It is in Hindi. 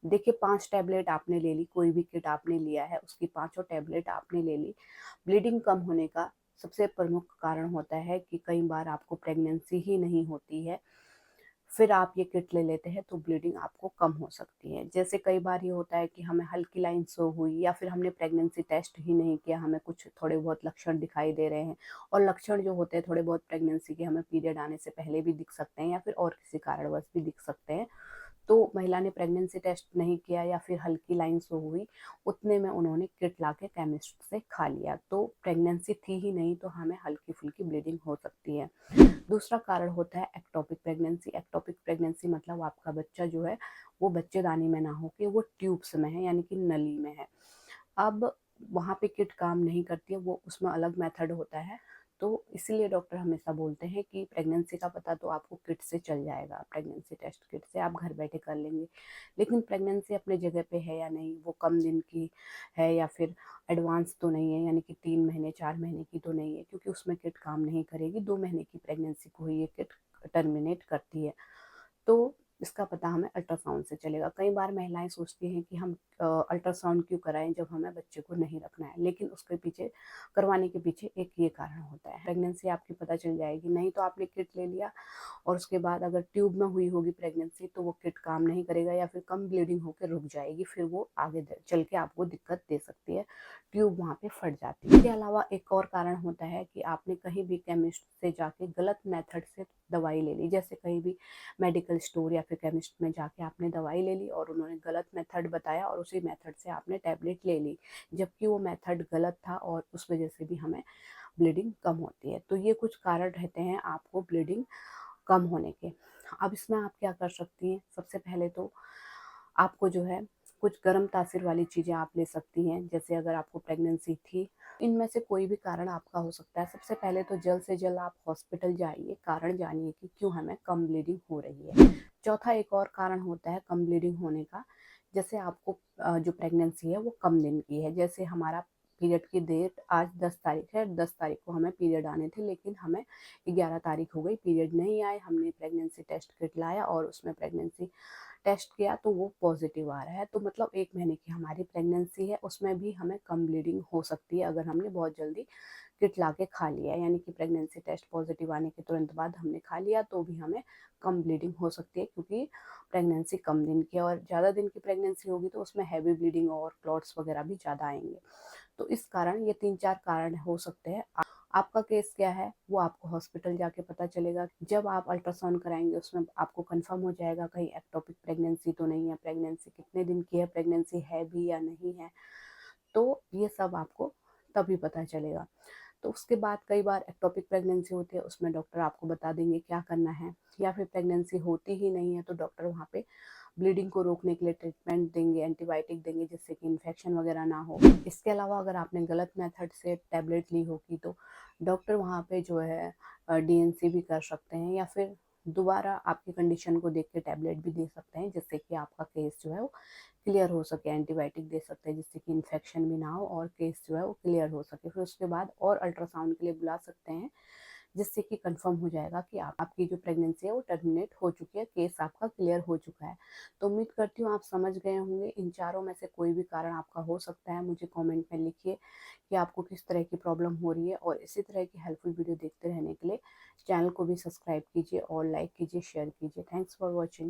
देखिए 5 टैबलेट आपने ले ली, कोई भी किट आपने लिया है, उसकी पाँचों टैबलेट आपने ले ली। ब्लीडिंग कम होने का सबसे प्रमुख कारण होता है कि कई बार आपको प्रेगनेंसी ही नहीं होती है, फिर आप ये किट ले लेते हैं तो ब्लीडिंग आपको कम हो सकती है। जैसे कई बार ये होता है कि हमें हल्की लाइन शो हुई या फिर हमने प्रेगनेंसी टेस्ट ही नहीं किया, हमें कुछ थोड़े बहुत लक्षण दिखाई दे रहे हैं, और लक्षण जो होते हैं थोड़े बहुत प्रेगनेंसी के हमें पीरियड आने से पहले भी दिख सकते हैं या फिर और किसी कारणवश भी दिख सकते हैं। तो महिला ने प्रेगनेंसी टेस्ट नहीं किया या फिर हल्की लाइन शो हुई, उतने में उन्होंने किट लाके केमिस्ट से खा लिया, तो प्रेगनेंसी थी ही नहीं, तो हमें हल्की फुल्की ब्लीडिंग हो सकती है। दूसरा कारण होता है एक्टोपिक प्रेगनेंसी। एक्टोपिक प्रेगनेंसी मतलब आपका बच्चा जो है वो बच्चेदानी में ना होके वो ट्यूब्स में है, यानी कि नली में है। अब वहाँ पे किट काम नहीं करती है, वो उसमें अलग मेथड होता है। तो इसीलिए डॉक्टर हमेशा बोलते हैं कि प्रेगनेंसी का पता तो आपको किट से चल जाएगा, प्रेगनेंसी टेस्ट किट से आप घर बैठे कर लेंगे। लेकिन प्रेगनेंसी अपने जगह पे है या नहीं, वो कम दिन की है या फिर एडवांस तो नहीं है, यानी कि 3 महीने 4 महीने की तो नहीं है, क्योंकि उसमें किट काम नहीं करेगी। 2 महीने की प्रेगनेंसी को ही ये किट टर्मिनेट करती है। तो इसका पता हमें अल्ट्रासाउंड से चलेगा। कई बार महिलाएं सोचती हैं कि हम अल्ट्रासाउंड क्यों कराएं जब हमें बच्चे को नहीं रखना है, लेकिन उसके पीछे करवाने के पीछे एक ये कारण होता है, प्रेगनेंसी आपकी पता चल जाएगी। नहीं तो आपने किट ले लिया और उसके बाद अगर ट्यूब में हुई होगी प्रेगनेंसी तो वो किट काम नहीं करेगा या फिर कम ब्लीडिंग होकर रुक जाएगी, फिर वो आगे चल के आपको दिक्कत दे सकती है, ट्यूब वहाँ पे फट जाती है। इसके अलावा एक और कारण होता है कि आपने कहीं भी केमिस्ट से जाके गलत मेथड से दवाई ले ली। जैसे कहीं भी मेडिकल स्टोर या फिर केमिस्ट में जाके आपने दवाई ले ली और उन्होंने गलत मेथड बताया और उसी मेथड से आपने टैबलेट ले ली, जबकि वो मेथड गलत था और उस वजह से भी हमें ब्लीडिंग कम होती है। तो ये कुछ कारण रहते हैं आपको ब्लीडिंग कम होने के। अब इसमें आप क्या कर सकती हैं, सबसे पहले तो आपको जो है कुछ गर्म तासीर वाली चीज़ें आप ले सकती हैं। जैसे अगर आपको प्रेगनेंसी थी, इनमें से कोई भी कारण आपका हो सकता है, सबसे पहले तो जल्द से जल्द आप हॉस्पिटल जाइए, कारण जानिए कि क्यों हमें कम ब्लीडिंग हो रही है। चौथा एक और कारण होता है कम ब्लीडिंग होने का, जैसे आपको जो प्रेगनेंसी है वो कम दिन की है। जैसे हमारा पीरियड की डेट आज 10 तारीख है, 10 तारीख को हमें पीरियड आने थे, लेकिन हमें 11 तारीख हो गई, पीरियड नहीं आए। हमने प्रेगनेंसी टेस्ट किट लाया और उसमें प्रेगनेंसी टेस्ट किया तो वो पॉजिटिव आ रहा है, तो मतलब 1 महीने की हमारी प्रेगनेंसी है, उसमें भी हमें कम ब्लीडिंग हो सकती है अगर हमने बहुत जल्दी किट ला के खा लिया। यानी कि प्रेगनेंसी टेस्ट पॉजिटिव आने के तुरंत बाद हमने खा लिया तो भी हमें कम ब्लीडिंग हो सकती है, क्योंकि प्रेगनेंसी कम दिन की है। और ज़्यादा दिन की प्रेगनेंसी होगी तो उसमें हैवी ब्लीडिंग और क्लॉट्स वगैरह भी ज़्यादा आएंगे। तो इस कारण ये 3-4 कारण हो सकते हैं। आपका केस क्या है वो आपको हॉस्पिटल जाके पता चलेगा। जब आप अल्ट्रासाउंड कराएंगे उसमें आपको कंफर्म हो जाएगा कहीं एक्टोपिक प्रेगनेंसी तो नहीं है, प्रेगनेंसी कितने दिन की है, प्रेगनेंसी है भी या नहीं है, तो ये सब आपको तभी पता चलेगा। तो उसके बाद कई बार एक्टोपिक प्रेगनेंसी होती है, उसमें डॉक्टर आपको बता देंगे क्या करना है। या फिर प्रेगनेंसी होती ही नहीं है तो डॉक्टर वहाँ पे ब्लीडिंग को रोकने के लिए ट्रीटमेंट देंगे, एंटीबायोटिक देंगे, जिससे कि इन्फेक्शन वगैरह ना हो। इसके अलावा अगर आपने गलत मेथड से टैबलेट ली होगी तो डॉक्टर वहाँ पे जो है डीएनसी भी कर सकते हैं, या फिर दोबारा आपकी कंडीशन को देख के टैबलेट भी दे सकते हैं, जिससे कि आपका केस जो है वो क्लियर हो सके। एंटीबायोटिक दे सकते हैं जिससे कि इन्फेक्शन भी ना हो और केस जो है वो क्लियर हो सके। फिर उसके बाद और अल्ट्रासाउंड के लिए बुला सकते हैं, जिससे कि कंफर्म हो जाएगा कि आपकी जो प्रेगनेंसी है वो टर्मिनेट हो चुकी है, केस आपका क्लियर हो चुका है। तो उम्मीद करती हूँ आप समझ गए होंगे। इन चारों में से कोई भी कारण आपका हो सकता है, मुझे कमेंट में लिखिए कि आपको किस तरह की प्रॉब्लम हो रही है। और इसी तरह की हेल्पफुल वीडियो देखते रहने के लिए चैनल को भी सब्सक्राइब कीजिए और लाइक कीजिए, शेयर कीजिए। Thanks for watching.